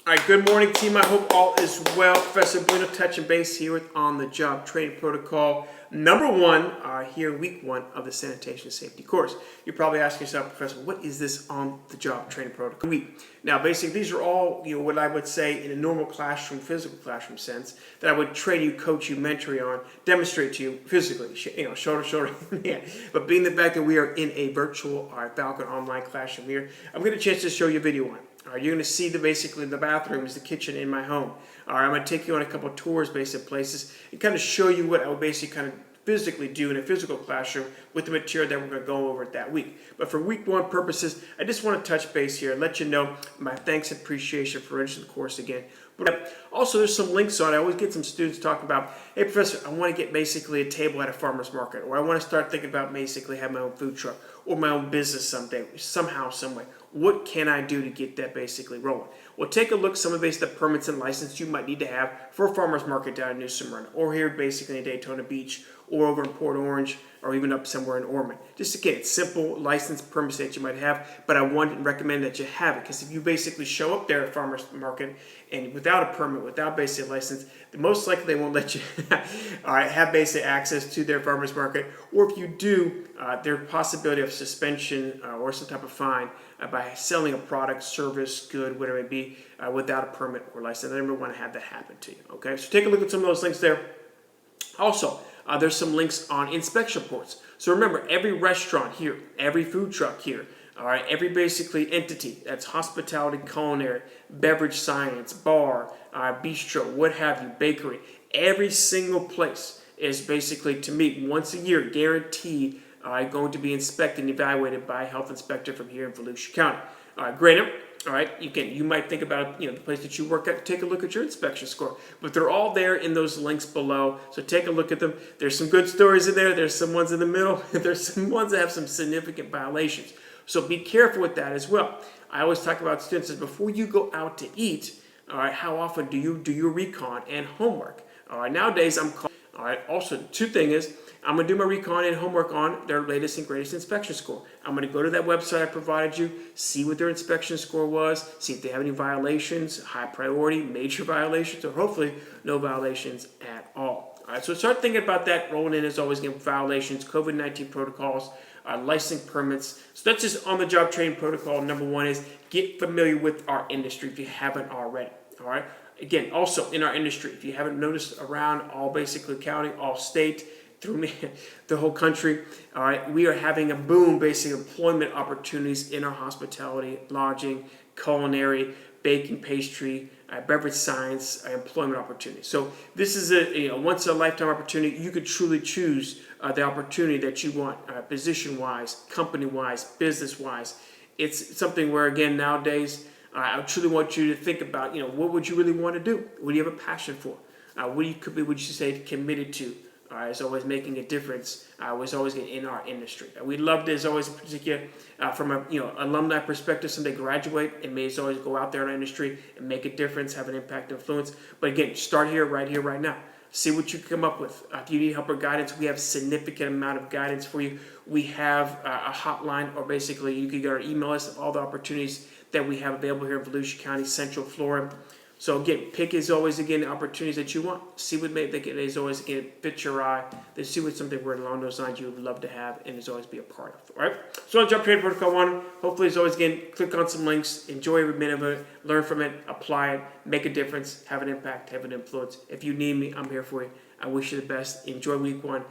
All right, good morning, team. I hope all is well. Professor Bueno touching base here with On the Job Training Protocol number one here in week one of the sanitation safety course. You're probably asking yourself, Professor, what is this On the Job Training Protocol week? Now, basically, these are all what I would say in a normal classroom, physical classroom sense that I would train you, coach you, mentor you on, demonstrate to you physically, shoulder to shoulder. Yeah. But being the fact that we are in a virtual Falcon online classroom here, I'm going to chance to show you a video on. You're going to see basically the bathroom is the kitchen in my home. I'm going to take you on a couple of tours, basic places, and kind of show you what I would basically kind of physically do in a physical classroom with the material that we're going to go over that week. But for week one purposes, I just want to touch base here and let you know my thanks and appreciation for registering the course again. But also, there's some links on it. I always get some students talking about, hey, Professor, I want to get basically a table at a farmer's market, or I want to start thinking about basically having my own food truck or my own business someday, somehow, some way. What can I do to get that basically rolling? Well, take a look at some of the permits and license you might need to have for a farmer's market down in New Smyrna, or here basically in Daytona Beach, or over in Port Orange, or even up somewhere in Ormond. Just again, it's simple license permits that you might have, but I want and recommend that you have it, because if you basically show up there at farmer's market and without a permit, without basic license, then most likely they won't let you have basic access to their farmer's market, or if you do, there's possibility of suspension or some type of fine by selling a product, service, good, whatever it may be, without a permit or license. I never want to have that happen to you. Okay, so take a look at some of those links there. Also, there's some links on inspection reports. So remember, every restaurant here, every food truck here, all right, every basically entity that's hospitality, culinary, beverage science, bar, bistro, what have you, bakery, every single place is basically, to me, once a year, guaranteed going to be inspected and evaluated by a health inspector from here in Volusia County. Granted, all right, you might think about the place that you work at. Take a look at your inspection score, but they're all there in those links below. So take a look at them. There's some good stories in there. There's some ones in the middle. There's some ones that have some significant violations. So be careful with that as well. I always talk about students that before you go out to eat, all right, how often do you do your recon and homework? All right, nowadays I'm calling. All right, also, two thing is, I'm going to do my recon and homework on their latest and greatest inspection score. I'm going to go to that website I provided you, see what their inspection score was, see if they have any violations, high priority, major violations, or hopefully no violations at all. All right, so start thinking about that. Rolling in is always getting violations, COVID-19 protocols, licensing permits. So that's just on the job training protocol. Number one is get familiar with our industry if you haven't already. All right. Again, also in our industry, if you haven't noticed around all basically county, all state, through the whole country, all right, we are having a boom, basic employment opportunities in our hospitality, lodging, culinary, baking, pastry, beverage science, employment opportunities. So this is a once in a lifetime opportunity. You could truly choose the opportunity that you want, position wise, company wise, business wise. It's something where again nowadays. I truly want you to think about, what would you really want to do? What do you have a passion for? What would you say committed to? It's always making a difference. Was always in our industry. We loved it as always, in particular, from a alumni perspective. Someday graduate and may always go out there in our industry and make a difference, have an impact, influence. But again, start here, right now. See what you come up with. If you need help or guidance, we have a significant amount of guidance for you. We have a hotline, or basically you can get our email list of all the opportunities that we have available here in Volusia County, Central Florida. So again, pick as always again the opportunities that you want. See what is always again fit your eye. Then see what something where along those lines you would love to have and as always be a part of. All right. So on Job Training Protocol 1, hopefully as always again, click on some links, enjoy every minute of it, learn from it, apply it, make a difference, have an impact, have an influence. If you need me, I'm here for you. I wish you the best. Enjoy week one.